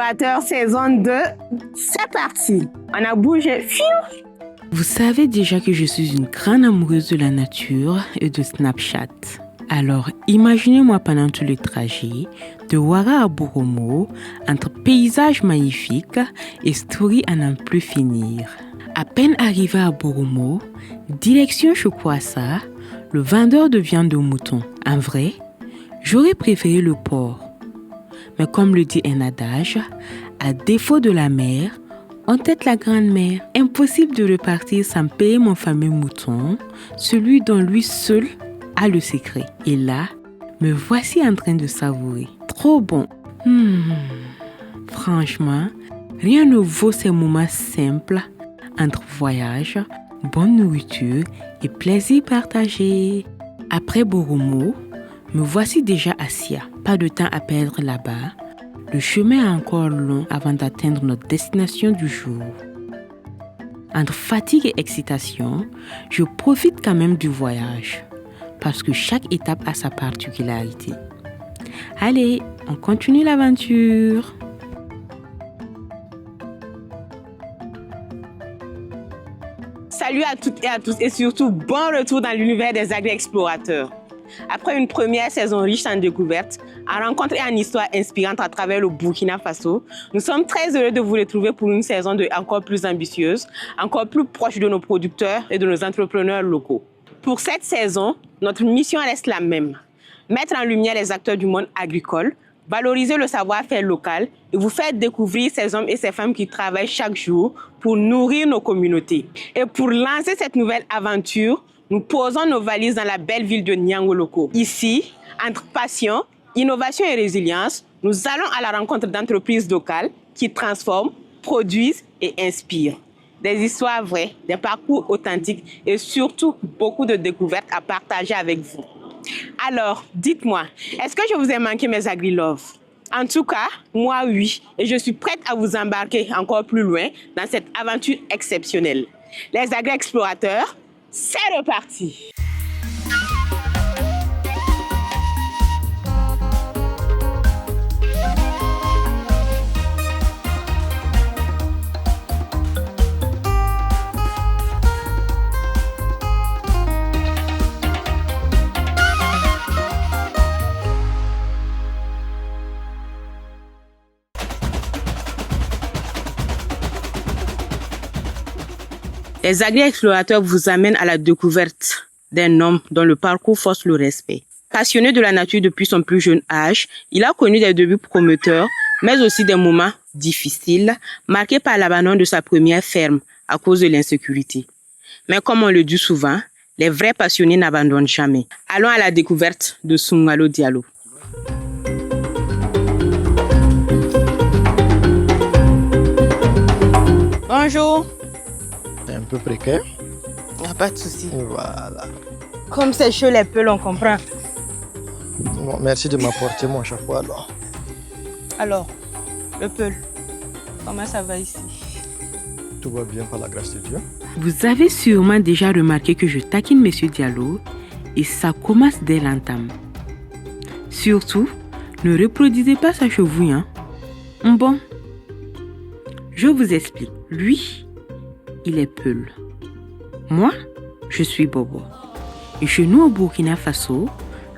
Explorateur saison 2, c'est parti. On a bougé. Vous savez déjà que je suis une grande amoureuse de la nature et de Snapchat. Alors, imaginez-moi pendant tout le trajet de Ouara à Boromo, entre paysages magnifiques et stories à n'en plus finir. À peine arrivé à Boromo, direction Chokwassa, le vendeur de viande de mouton. En vrai, j'aurais préféré le porc. Mais comme le dit un adage, à défaut de la mer, on tête la grande mer. Impossible de repartir sans payer mon fameux mouton, celui dont lui seul a le secret. Et là, me voici en train de savourer. Trop bon. Franchement, rien ne vaut ces moments simples entre voyage, bonne nourriture et plaisir partagé. Après Boromo, me voici déjà à Sia. Pas de temps à perdre là-bas. Le chemin est encore long avant d'atteindre notre destination du jour. Entre fatigue et excitation, je profite quand même du voyage parce que chaque étape a sa particularité. Allez, on continue l'aventure. Salut à toutes et à tous et surtout bon retour dans l'univers des agri-explorateurs. Après une première saison riche en découvertes, en rencontres et en histoires inspirantes à travers le Burkina Faso, nous sommes très heureux de vous retrouver pour une saison encore plus ambitieuse, encore plus proche de nos producteurs et de nos entrepreneurs locaux. Pour cette saison, notre mission reste la même. Mettre en lumière les acteurs du monde agricole, valoriser le savoir-faire local et vous faire découvrir ces hommes et ces femmes qui travaillent chaque jour pour nourrir nos communautés. Et pour lancer cette nouvelle aventure, nous posons nos valises dans la belle ville de Niangoloko. Ici, entre passion, innovation et résilience, nous allons à la rencontre d'entreprises locales qui transforment, produisent et inspirent. Des histoires vraies, des parcours authentiques et surtout beaucoup de découvertes à partager avec vous. Alors, dites-moi, est-ce que je vous ai manqué mes agri-love? En tout cas, moi oui, et je suis prête à vous embarquer encore plus loin dans cette aventure exceptionnelle. Les agri-explorateurs, c'est reparti! Les agri-explorateurs vous amènent à la découverte d'un homme dont le parcours force le respect. Passionné de la nature depuis son plus jeune âge, il a connu des débuts prometteurs, mais aussi des moments difficiles, marqués par l'abandon de sa première ferme à cause de l'insécurité. Mais comme on le dit souvent, les vrais passionnés n'abandonnent jamais. Allons à la découverte de Soumalo Diallo. Bonjour. C'est un peu précaire. Il n'y a pas de souci. Voilà. Comme c'est chaud les peuls, on comprend. Bon, merci de m'apporter mon chapeau alors. Alors, le peul, comment ça va ici? Tout va bien par la grâce de Dieu. Vous avez sûrement déjà remarqué que je taquine Monsieur Diallo et ça commence dès l'entame. Surtout, ne reproduisez pas sa chevouille, hein? Bon, je vous explique. Lui, il est Peul. Moi, je suis Bobo. Et chez nous au Burkina Faso,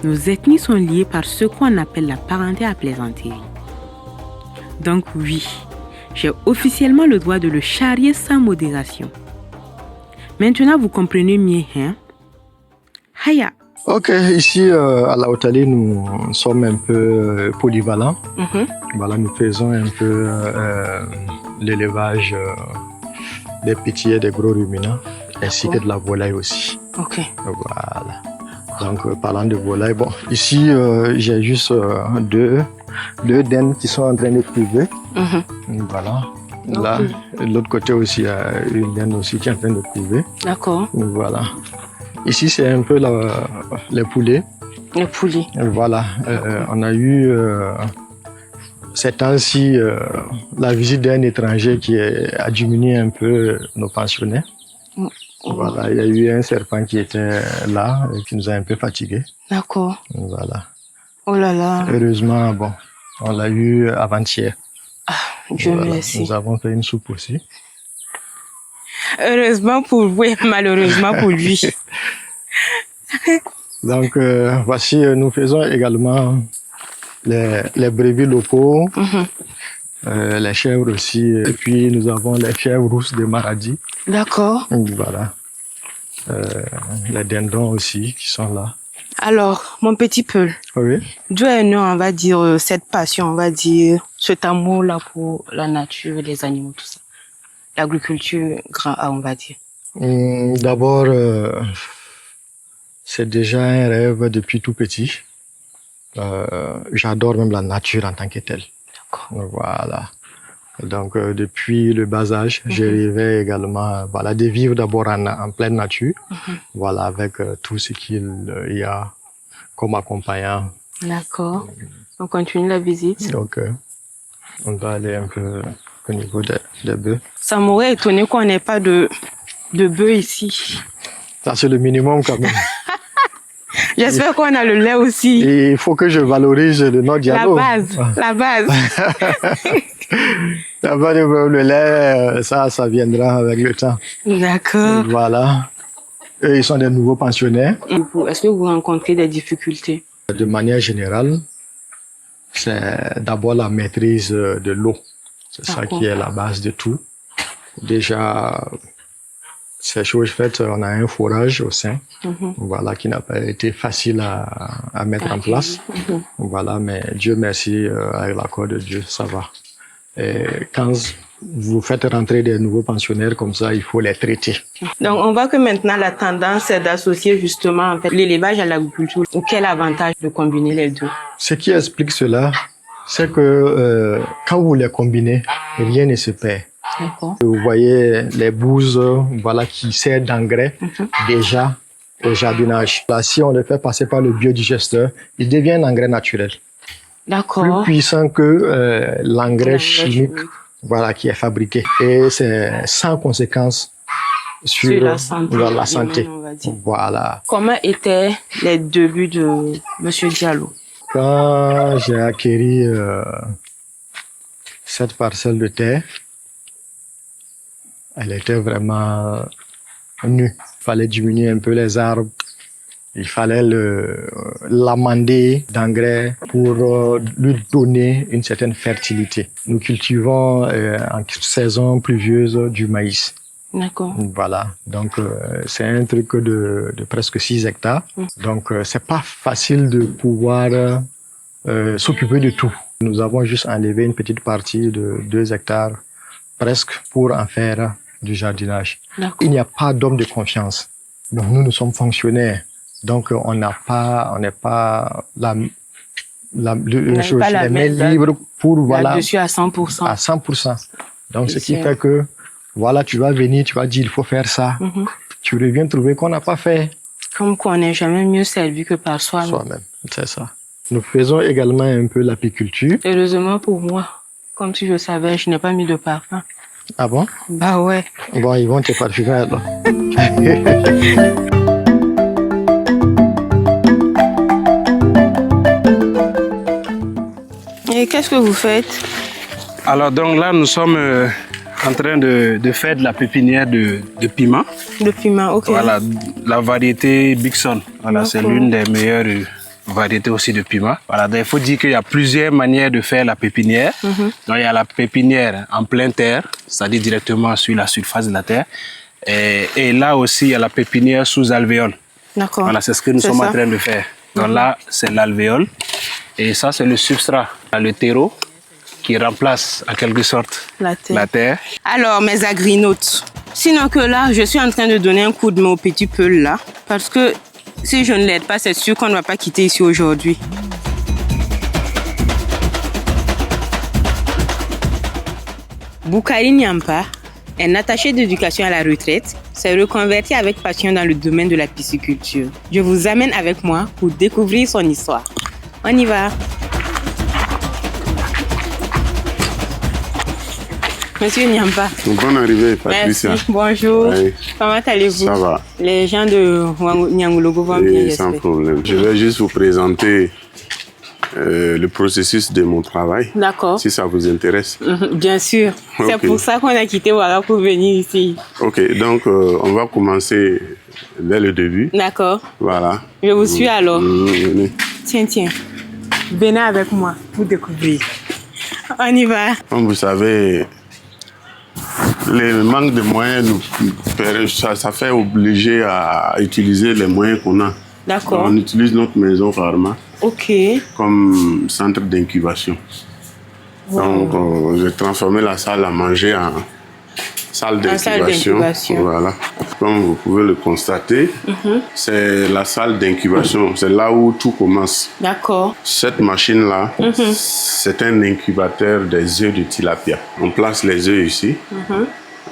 nos ethnies sont liées par ce qu'on appelle la parenté à plaisanterie. Donc oui, j'ai officiellement le droit de le charrier sans modération. Maintenant, vous comprenez mieux, hein? Haya. Ok, ici à la Haute-Allée, nous sommes un peu polyvalents. Voilà, nous faisons un peu l'élevage des petits et des gros ruminants, ainsi que de la volaille aussi. Ok. Voilà. Donc, parlant de volaille, bon, ici, j'ai juste deux dennes qui sont en train de couver. Voilà. Là, de l'autre côté aussi, il y a une denne aussi qui est en train de couver. D'accord. Voilà. Ici, c'est un peu les poulets. Les poulets. Voilà. On a eu ces temps-ci la visite d'un étranger qui a diminué un peu nos pensionnaires. Voilà, il y a eu un serpent qui était là et qui nous a un peu fatigués. D'accord. Voilà. Oh là là. Heureusement, bon, on l'a eu avant-hier. Dieu merci. Nous avons fait une soupe aussi. Heureusement pour vous et malheureusement pour lui. Donc, voici, nous faisons également les brebis locaux, les chèvres aussi, et puis nous avons les chèvres rousses de Maradi. D'accord. Voilà. Les dindons aussi qui sont là. Alors, mon petit Peul, Oui. d'où est né, on va dire, cette passion, on va dire, cet amour-là pour la nature, les animaux, tout ça. L'agriculture, grand A, on va dire. D'abord, c'est déjà un rêve depuis tout petit. J'adore même la nature en tant que telle. D'accord. Voilà. Donc, depuis le bas âge, j'ai rêvé également, voilà, de vivre d'abord en pleine nature, voilà, avec tout ce qu'il y a comme accompagnant. D'accord. On continue la visite. Donc, on va aller un peu au niveau des bœufs. Ça m'aurait étonné qu'on n'ait pas de bœufs ici. Ça, c'est le minimum quand même. J'espère qu'on a le lait aussi. Et il faut que je valorise le Nord Diallo. La base. D'abord, le lait, ça viendra avec le temps. D'accord. Voilà. Eux, ils sont des nouveaux pensionnaires. Est-ce que vous rencontrez des difficultés? De manière générale, c'est d'abord la maîtrise de l'eau. C'est ça qui est la base de tout. Déjà, ces choses faites, on a un forage au sein, voilà, qui n'a pas été facile à mettre en place. Voilà, mais Dieu merci, avec l'accord de Dieu, ça va. Et quand vous faites rentrer des nouveaux pensionnaires comme ça, il faut les traiter. Donc, on voit que maintenant, la tendance est d'associer justement en fait, l'élevage à l'agriculture. Quel avantage de combiner les deux? Ce qui explique cela, c'est que quand vous les combinez, rien ne se perd. Vous voyez les bouses, voilà, qui servent d'engrais déjà au jardinage. Là, si on le fait passer par le biodigesteur, il devient un engrais naturel. D'accord. Plus puissant que l'engrais chimique, voilà, qui est fabriqué. Et c'est sans conséquence sur la santé. La santé. On va dire. Voilà. Comment étaient les débuts de Monsieur Diallo? Quand j'ai acquis cette parcelle de terre, elle était vraiment nue. Il fallait diminuer un peu les arbres. Il fallait l'amender d'engrais pour lui donner une certaine fertilité. Nous cultivons en saison pluvieuse du maïs. D'accord. Voilà. Donc, c'est un truc de presque 6 hectares. Donc, c'est pas facile de pouvoir s'occuper de tout. Nous avons juste enlevé une petite partie de 2 hectares presque pour en faire du jardinage. Il n'y a pas d'homme de confiance. Donc, nous sommes fonctionnaires. Donc, on n'est pas la main libre pour, voilà. Là-dessus à 100%. À 100%. Donc, ce qui fait que, voilà, tu vas venir, tu vas dire, il faut faire ça. Tu reviens trouver qu'on n'a pas fait. Comme qu'on n'est jamais mieux servi que par soi-même. Soi-même, c'est ça. Nous faisons également un peu l'apiculture. Heureusement pour moi. Comme si je savais, je n'ai pas mis de parfum. Ah bon? Bah ouais. Bon, ils vont te parfumer alors. Et qu'est-ce que vous faites? Alors donc là, nous sommes en train de faire de la pépinière de piment. De piment, ok. Voilà, la variété Bixon. Voilà, c'est l'une des meilleures variétés aussi de piment. Voilà, donc il faut dire qu'il y a plusieurs manières de faire la pépinière. Donc il y a la pépinière en pleine terre, c'est-à-dire directement sur la surface de la terre. Et là aussi, il y a la pépinière sous alvéole. D'accord. Voilà, c'est ce que nous sommes en train de faire. Donc là, c'est l'alvéole. Et ça, c'est le substrat, le terreau, qui remplace en quelque sorte la terre. Alors, mes agrinautes, sinon que là, je suis en train de donner un coup de main au petit Peul là, parce que si je ne l'aide pas, c'est sûr qu'on ne va pas quitter ici aujourd'hui. Boukari Nyampa, un attaché d'éducation à la retraite, s'est reconverti avec passion dans le domaine de la pisciculture. Je vous amène avec moi pour découvrir son histoire. On y va. Monsieur Nyampa. Bonne arrivée, Patricia. Merci, bonjour. Oui. Comment allez-vous? Ça va. Les gens de Nyangologo vont bien, Sans problème. Je vais juste vous présenter le processus de mon travail. D'accord. Si ça vous intéresse. Bien sûr. C'est Ok. pour ça qu'on a quitté Ouaga pour venir ici. Ok, donc on va commencer dès le début. D'accord. Voilà. Je vous suis alors. Venez. Tiens. Venez avec moi pour découvrir. On y va. Comme vous savez, le manque de moyens, ça fait obligé à utiliser les moyens qu'on a. D'accord. On utilise notre maison Pharma Ok. comme centre d'incubation. Donc, j'ai transformé la salle à manger en salle d'incubation. Voilà. Comme vous pouvez le constater, c'est la salle d'incubation. C'est là où tout commence. D'accord. Cette machine-là, c'est un incubateur des œufs de tilapia. On place les œufs ici.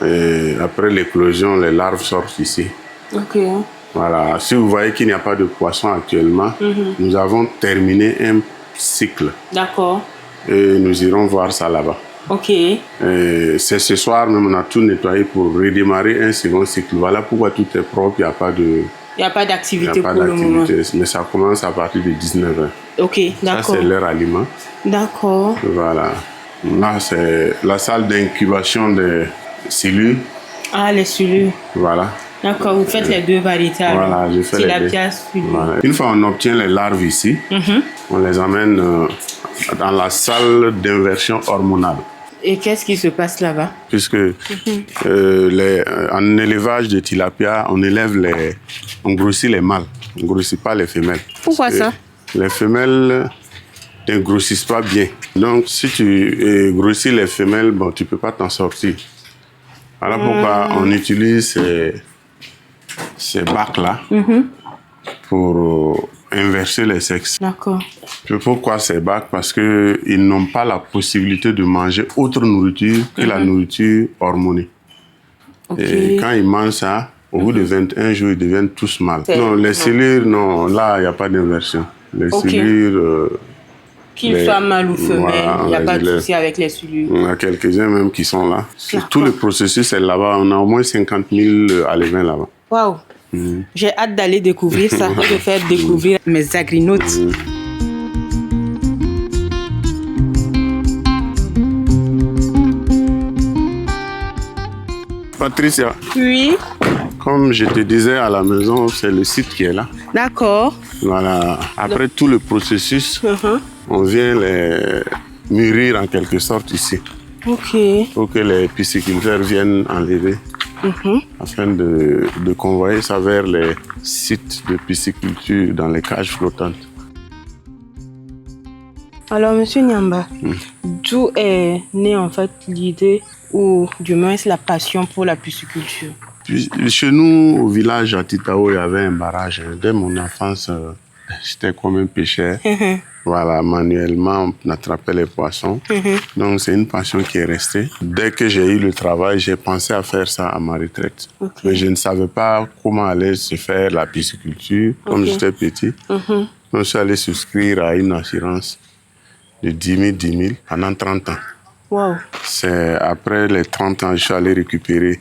Et après l'éclosion, les larves sortent ici. Ok. Voilà. Si vous voyez qu'il n'y a pas de poisson actuellement, nous avons terminé un cycle. D'accord. Et nous irons voir ça là-bas. Ok. C'est ce soir même, on a tout nettoyé pour redémarrer un second cycle. Voilà pourquoi tout est propre, il n'y a pas de... Il n'y a pas d'activité pour le moment. Mais ça commence à partir de 19h. Ok, d'accord. Ça, c'est leur aliment. D'accord. Voilà. Là, c'est la salle d'incubation des cellules. Ah, les cellules. Voilà. D'accord, vous faites les deux variétés. Voilà, je fais les deux. Voilà. Une fois on obtient les larves ici, on les emmène dans la salle d'inversion hormonale. Et qu'est-ce qui se passe là-bas? Puisque en élevage de tilapia, on grossit les mâles, on ne grossit pas les femelles. Pourquoi ça? Les femelles ne grossissent pas bien. Donc si tu grossis les femelles, bon, tu ne peux pas t'en sortir. Voilà pourquoi on utilise ces bacs-là pour inverser les sexes. D'accord. Pourquoi ces bacs? Parce qu'ils n'ont pas la possibilité de manger autre nourriture que la nourriture hormonée. Et quand ils mangent ça, au bout de 21 jours, ils deviennent tous mâles. Non, les cellules, non, là, il n'y a pas d'inversion. Les cellules... Qu'ils soient mâles ou femelles, il n'y a pas de souci avec les cellules. On a quelques-uns même qui sont là. Tout le processus est là-bas. On a au moins 50 000 alevins là-bas. Waouh! J'ai hâte d'aller découvrir ça et de faire découvrir mes agrinautes. Patricia. Oui. Comme je te disais à la maison, c'est le site qui est là. D'accord. Voilà. Après tout le processus, on vient les mûrir en quelque sorte ici. Ok. Pour que les pisciculteurs viennent enlever. Afin de convoyer ça vers les sites de pisciculture dans les cages flottantes. Alors, Monsieur Nyamba, d'où est née en fait l'idée ou du moins la passion pour la pisciculture? Chez nous, au village à Titao, il y avait un barrage. Dès mon enfance, j'étais comme un pêcheur. Voilà, manuellement, on attrapait les poissons. Donc, c'est une passion qui est restée. Dès que j'ai eu le travail, j'ai pensé à faire ça à ma retraite. Mais je ne savais pas comment allait se faire la pisciculture, comme j'étais petit. Donc, je suis allé souscrire à une assurance de 10 000 pendant 30 ans. Wow. C'est après les 30 ans, je suis allé récupérer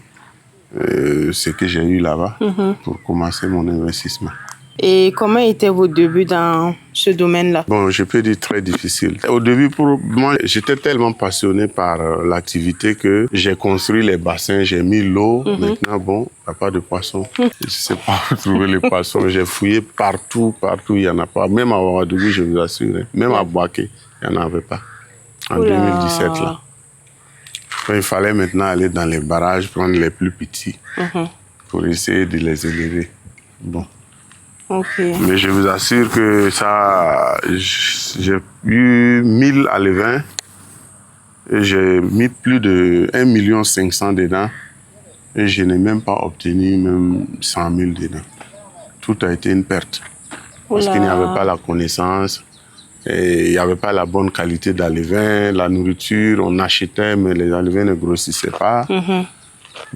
ce que j'ai eu là-bas pour commencer mon investissement. Et comment étaient vos débuts dans ce domaine-là? Bon, je peux dire très difficile. Au début, pour moi, j'étais tellement passionné par l'activité que j'ai construit les bassins, j'ai mis l'eau. Maintenant, bon, il n'y a pas de poissons. Je ne sais pas où trouver les poissons. J'ai fouillé partout, il n'y en a pas. Même à Ouagadougou, je vous assure. Même à Bouaké, il n'y en avait pas. En 2017, là. Il fallait maintenant aller dans les barrages, prendre les plus petits pour essayer de les élever. Bon. Mais je vous assure que ça, j'ai eu 1000 alevins et j'ai mis plus de 1 500 000 dedans et je n'ai même pas obtenu même 100 000 dedans. Tout a été une perte parce qu'il n'y avait pas la connaissance et il n'y avait pas la bonne qualité d'alevin, la nourriture, on achetait mais les alevins ne grossissaient pas.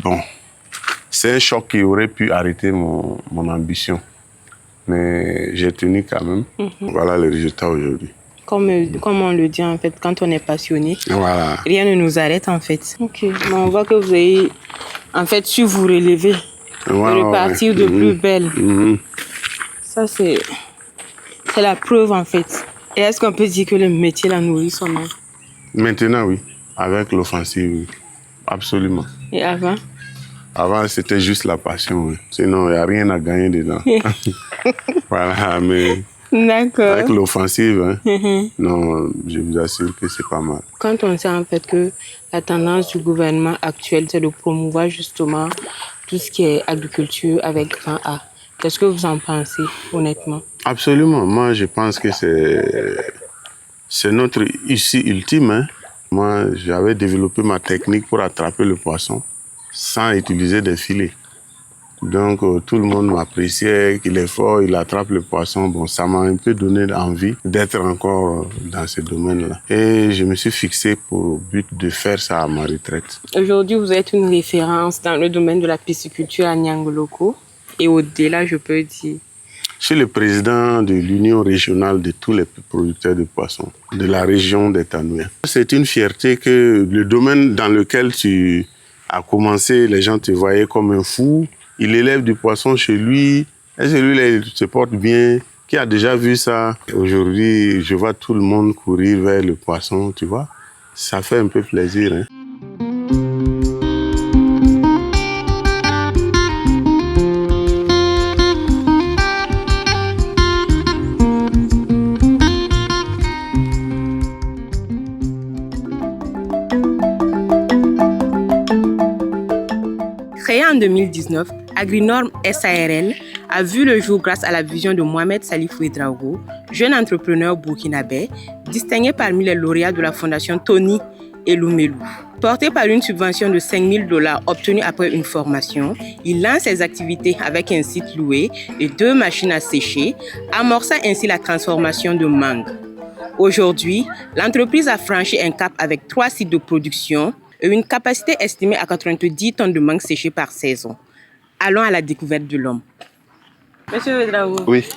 Bon, c'est un choc qui aurait pu arrêter mon ambition. Mais j'ai tenu quand même. Voilà le résultat aujourd'hui. Comme on le dit en fait, quand on est passionné, rien ne nous arrête en fait. Ok, mais on voit que vous avez en fait su vous relever et repartir de plus belle. Ça c'est la preuve en fait Et est-ce qu'on peut dire que le métier la nourrit son âme? Maintenant, oui. Avec l'offensive, oui. Absolument. Et avant? Avant, c'était juste la passion, oui. Sinon, il n'y a rien à gagner dedans. Voilà, mais D'accord. avec l'offensive, hein, non, je vous assure que c'est pas mal. Quand on sait en fait que la tendance du gouvernement actuel, c'est de promouvoir justement tout ce qui est agriculture avec grand A, qu'est-ce que vous en pensez, honnêtement? Absolument. Moi, je pense que c'est notre issue ultime. Hein. Moi, j'avais développé ma technique pour attraper le poisson sans utiliser des filets. Donc, tout le monde m'appréciait, qu'il est fort, il attrape le poisson. Bon, ça m'a un peu donné envie d'être encore dans ce domaine-là. Et je me suis fixé pour but de faire ça à ma retraite. Aujourd'hui, vous êtes une référence dans le domaine de la pisciculture à Niangoloko. Et au-delà, je peux dire. Je suis le président de l'Union régionale de tous les producteurs de poissons de la région des Tanouia. C'est une fierté que le domaine dans lequel tu as commencé, les gens te voyaient comme un fou. Il élève du poisson chez lui, et celui-là, il se porte bien. Qui a déjà vu ça? Aujourd'hui, je vois tout le monde courir vers le poisson, tu vois. Ça fait un peu plaisir, hein. Créé en 2019, Agrinorm SARL a vu le jour grâce à la vision de Mohamed Salif Ouedraogo, jeune entrepreneur burkinabé, distingué parmi les lauréats de la fondation Tony Elumelu. Porté par une subvention de $5,000 obtenue après une formation, il lance ses activités avec un site loué et 2 machines à sécher, amorçant ainsi la transformation de mangue. Aujourd'hui, l'entreprise a franchi un cap avec 3 sites de production et une capacité estimée à 90 tonnes de mangue séchée par saison. Allons à la découverte de l'homme. Monsieur Ouedraogo. Oui.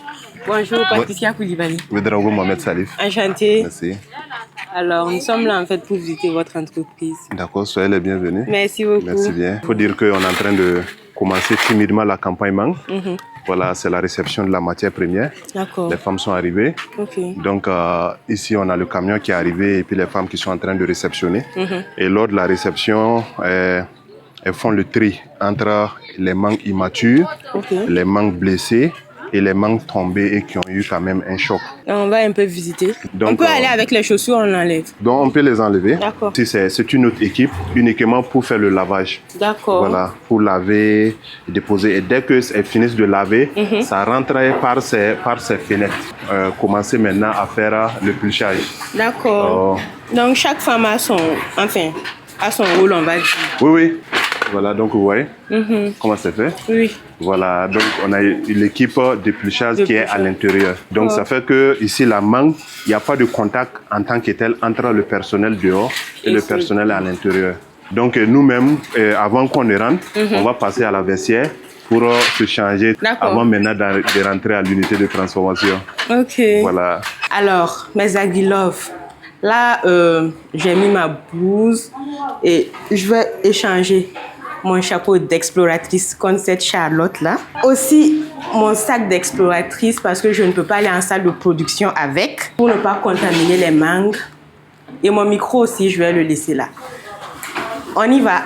Bonjour, Patricia Koulibaly. Ouedraogo Mohamed Salif. Enchanté. Merci. Alors, nous sommes là en fait pour visiter votre entreprise. D'accord, soyez les bienvenus. Merci beaucoup. Merci bien. Il faut dire qu'on est en train de commencer timidement la campagne mangue. Voilà, c'est la réception de la matière première. D'accord. Les femmes sont arrivées. Ok. Donc ici, on a le camion qui est arrivé et puis les femmes qui sont en train de réceptionner. Et lors de la réception, elles font le tri entre les mangues immatures, les mangues blessées et les mangues tombées et qui ont eu quand même un choc. Et on va un peu visiter. Donc, on peut aller avec les chaussures, on enlève. Donc on peut les enlever. D'accord. C'est une autre équipe uniquement pour faire le lavage. D'accord. Voilà, pour laver, déposer. Et dès qu'elles finissent de laver, ça rentre par ces fenêtres. Commencer maintenant à faire le pluchage. D'accord. Donc chaque femme a son rôle, on va dire. Oui, oui. Voilà, donc vous voyez comment c'est fait. Oui. Voilà, donc on a l'équipe de pluchage qui est à l'intérieur. Donc ça fait que ici la mangue, il n'y a pas de contact en tant que tel entre le personnel dehors et le personnel à l'intérieur. Donc nous-mêmes, avant qu'on ne rentre, on va passer à la vestiaire pour se changer avant maintenant de rentrer à l'unité de transformation. Ok. Voilà. Alors, mes Aguilov, là, j'ai mis ma blouse et je vais échanger mon chapeau d'exploratrice contre cette Charlotte-là. Aussi, mon sac d'exploratrice parce que je ne peux pas aller en salle de production avec pour ne pas contaminer les mangues. Et mon micro aussi, je vais le laisser là. On y va.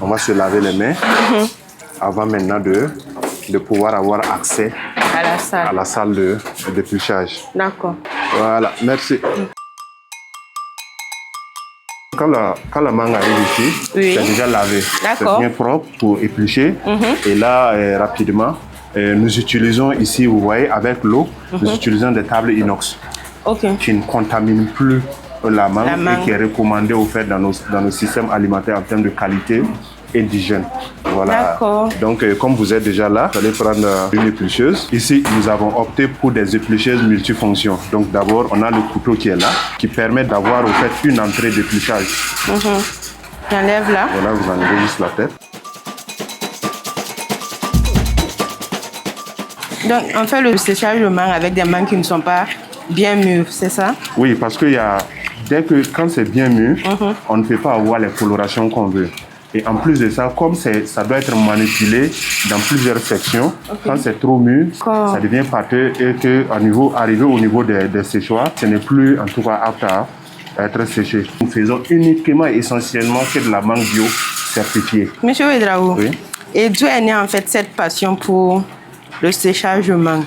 On va se laver les mains avant maintenant de pouvoir avoir accès à la salle de pluchage. D'accord. Voilà, merci. Quand la mangue arrive ici, c'est déjà lavé. C'est bien propre pour éplucher. Et là, rapidement, nous utilisons ici, vous voyez, avec l'eau, nous utilisons des tables inox qui ne contaminent plus la mangue et qui est recommandée au fait dans nos systèmes alimentaires en termes de qualité et d'hygiène. Voilà. Donc, comme vous êtes déjà là, vous allez prendre une éplucheuse. Ici, nous avons opté pour des éplucheuses multifonctions. Donc, d'abord, on a le couteau qui est là, qui permet d'avoir au fait une entrée d'épluchage. J'enlève là. Voilà, vous enlevez juste la tête. Donc, on fait le séchage de mangue avec des mangues qui ne sont pas bien mûres, c'est ça? Oui, parce que quand c'est bien mûr, on ne peut pas avoir les colorations qu'on veut. Et en plus de ça, comme ça doit être manipulé dans plusieurs sections, quand c'est trop mûr, ça devient pâteux et arrivé au niveau des séchoirs, ce n'est plus en tout cas apte à être séché. Nous faisons uniquement et essentiellement que de la mangue bio certifiée. Monsieur Ouedraogo, oui. Et d'où est née en fait cette passion pour le séchage de mangue?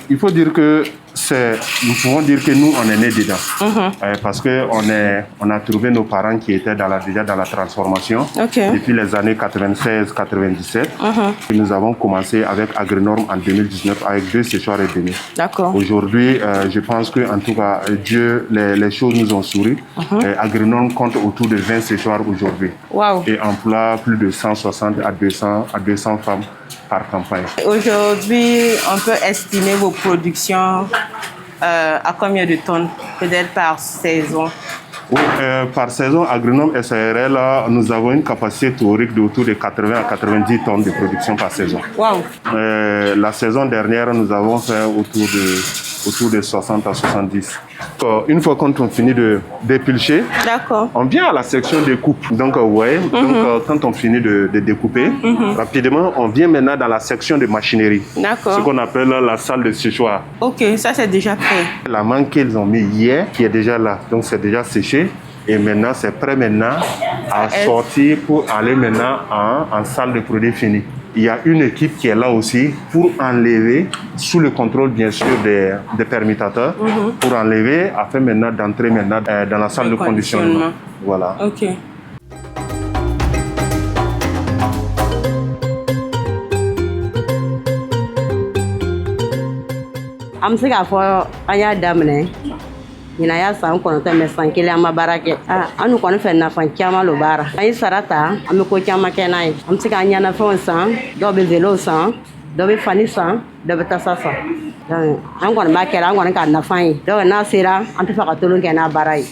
Il faut dire que nous pouvons dire que nous, on est nés dedans. Parce qu'on a trouvé nos parents qui étaient déjà dans la transformation depuis les années 96-97. Et nous avons commencé avec Agrinorm en 2019 avec 2 séchoirs et demi. Aujourd'hui, je pense que en tout cas, les choses nous ont souri. Agrinorm compte autour de 20 séchoirs aujourd'hui. Et emploie plus de 160 à 200 femmes par campagne. Aujourd'hui, on peut estimer vos productions à combien de tonnes, peut-être par saison? Oui, par saison, Agrinorm SARL, nous avons une capacité théorique d'autour de 80 à 90 tonnes de production par saison. La saison dernière, nous avons fait autour de 60 à 70. Une fois qu'on finit de dépulcher, on vient à la section découpe. Donc, vous voyez, quand on finit de découper, rapidement, on vient maintenant dans la section de machinerie. Ce qu'on appelle la salle de séchoir. Ok, ça c'est déjà prêt. La mangue qu'ils ont mis hier, qui est déjà là, donc c'est déjà séché. Et maintenant, c'est prêt maintenant à sortir pour aller maintenant en salle de produits finis. Il y a une équipe qui est là aussi pour enlever, sous le contrôle bien sûr des permutateurs, pour enlever afin maintenant d'entrer maintenant dans la salle de conditionnement. Voilà. Ok. An bɛ se k'a fɔ an y'a daminɛ ɲinan y'a san 9 mais san 1 an ma baara kɛ an dun kɔni fɛ nafa caman lo baara an ye sara ta an bɛ ko caman kɛ n'a ye an bɛ se k'an ɲɛnafɛnw san dɔw bɛ vélo san dɔw bɛ fani san dɔw bɛ tasa san donc an kɔni b'a kɛra an kɔni k'a nafa ye donc n'a sera an tɛ fɛ ka tolon kɛ n'a baara ye.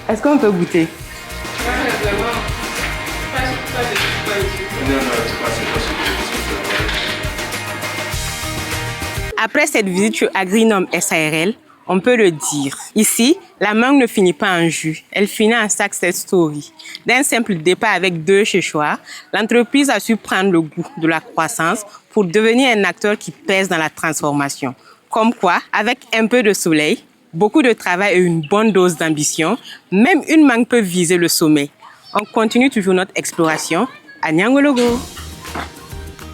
Est-ce qu'on peut goûter? Après cette visite chez Agrinorm SARL, on peut le dire. Ici, la mangue ne finit pas en jus, elle finit en success story. D'un simple départ avec 2 séchoirs, l'entreprise a su prendre le goût de la croissance pour devenir un acteur qui pèse dans la transformation. Comme quoi, avec un peu de soleil, beaucoup de travail et une bonne dose d'ambition, même une mangue peut viser le sommet. On continue toujours notre exploration à Niangologo.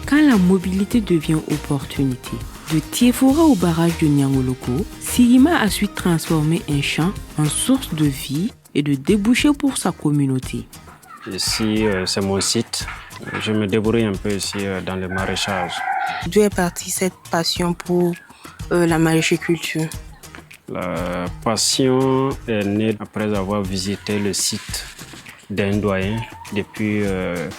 Quand la mobilité devient opportunité, de Tiefora au barrage de Niangologo, Sirima a su transformer un champ en source de vie et de débouchés pour sa communauté. Ici, c'est mon site. Je me débrouille un peu ici dans le maraîchage. D'où est partie cette passion pour la maraîchiculture? La passion est née après avoir visité le site d'un doyen depuis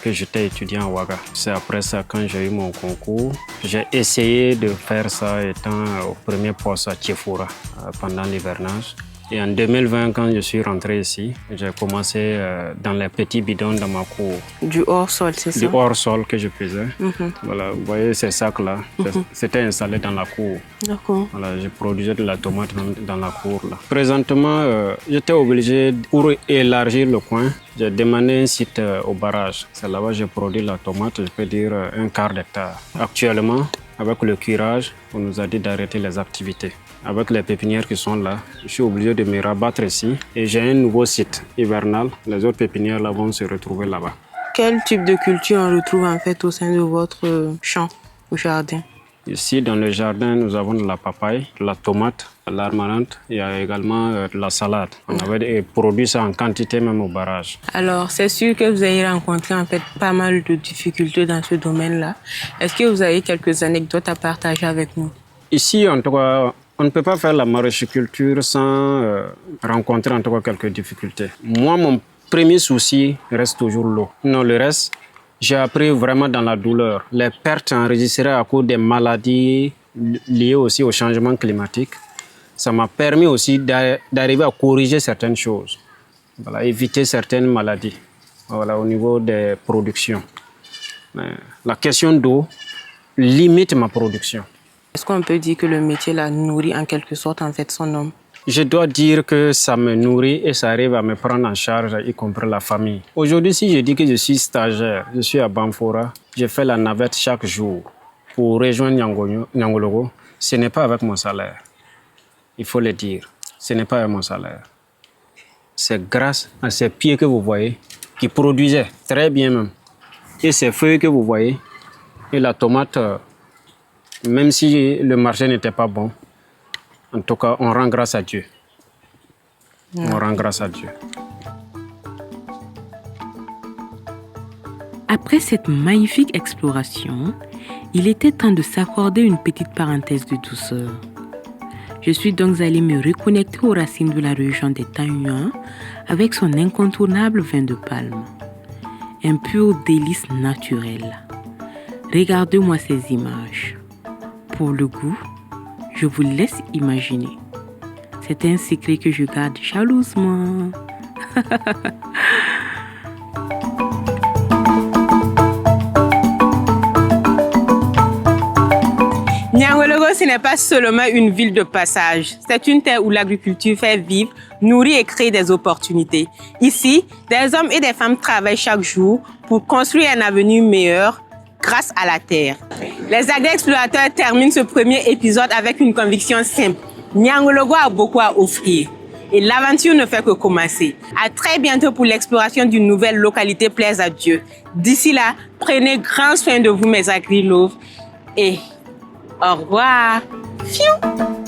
que j'étais étudiant à Ouaga. C'est après ça, quand j'ai eu mon concours, j'ai essayé de faire ça étant au premier poste à Tiefora pendant l'hivernage. Et en 2020, quand je suis rentré ici, j'ai commencé dans les petits bidons dans ma cour. Du hors-sol, c'est ça? Du hors-sol que je faisais. Voilà, vous voyez ces sacs-là, c'était installé dans la cour. D'accord. Voilà, je produisais de la tomate dans la cour. Là. Présentement, j'étais obligé, pour élargir le coin, j'ai demandé un site au barrage. C'est là-bas que j'ai produit la tomate, je peux dire un quart d'hectare. Actuellement, avec le curage, on nous a dit d'arrêter les activités. Avec les pépinières qui sont là, je suis obligé de me rabattre ici et j'ai un nouveau site hivernal. Les autres pépinières là vont se retrouver là-bas. Quel type de culture on retrouve en fait au sein de votre champ ou jardin? Ici, dans le jardin, nous avons de la papaye, de la tomate, de l'amarante. Il y a également de la salade. On avait produit ça en quantité même au barrage. Alors, c'est sûr que vous avez rencontré en fait pas mal de difficultés dans ce domaine-là. Est-ce que vous avez quelques anecdotes à partager avec nous? Ici, en tout cas, on ne peut pas faire la maraîchiculture sans rencontrer en tout cas quelques difficultés. Moi, mon premier souci reste toujours l'eau. Non, le reste, j'ai appris vraiment dans la douleur. Les pertes enregistrées à cause des maladies liées aussi au changement climatique, ça m'a permis aussi d'arriver à corriger certaines choses, voilà, éviter certaines maladies, voilà, au niveau des productions. Mais la question d'eau limite ma production. Est-ce qu'on peut dire que le métier la nourrit en quelque sorte en fait son homme? Je dois dire que ça me nourrit et ça arrive à me prendre en charge, y compris la famille. Aujourd'hui, si je dis que je suis stagiaire, je suis à Banfora, je fais la navette chaque jour pour rejoindre Nyangologo, ce n'est pas avec mon salaire. Il faut le dire, ce n'est pas avec mon salaire. C'est grâce à ces pieds que vous voyez qui produisaient très bien même. Et ces feuilles que vous voyez, et la tomate, même si le marché n'était pas bon, en tout cas, on rend grâce à Dieu. On rend grâce à Dieu. Après cette magnifique exploration, il était temps de s'accorder une petite parenthèse de douceur. Je suis donc allée me reconnecter aux racines de la région des Taïwan avec son incontournable vin de palme. Un pur délice naturel. Regardez-moi ces images. Pour le goût, je vous laisse imaginer. C'est un secret que je garde jalousement. Nyangologo, ce n'est pas seulement une ville de passage. C'est une terre où l'agriculture fait vivre, nourrir et créer des opportunités. Ici, des hommes et des femmes travaillent chaque jour pour construire un avenir meilleur grâce à la terre. Les agri-explorateurs terminent ce premier épisode avec une conviction simple. Nyangologo a beaucoup à offrir. Et l'aventure ne fait que commencer. À très bientôt pour l'exploration d'une nouvelle localité plaise à Dieu. D'ici là, prenez grand soin de vous, mes agri-loves. Et au revoir. Fiou.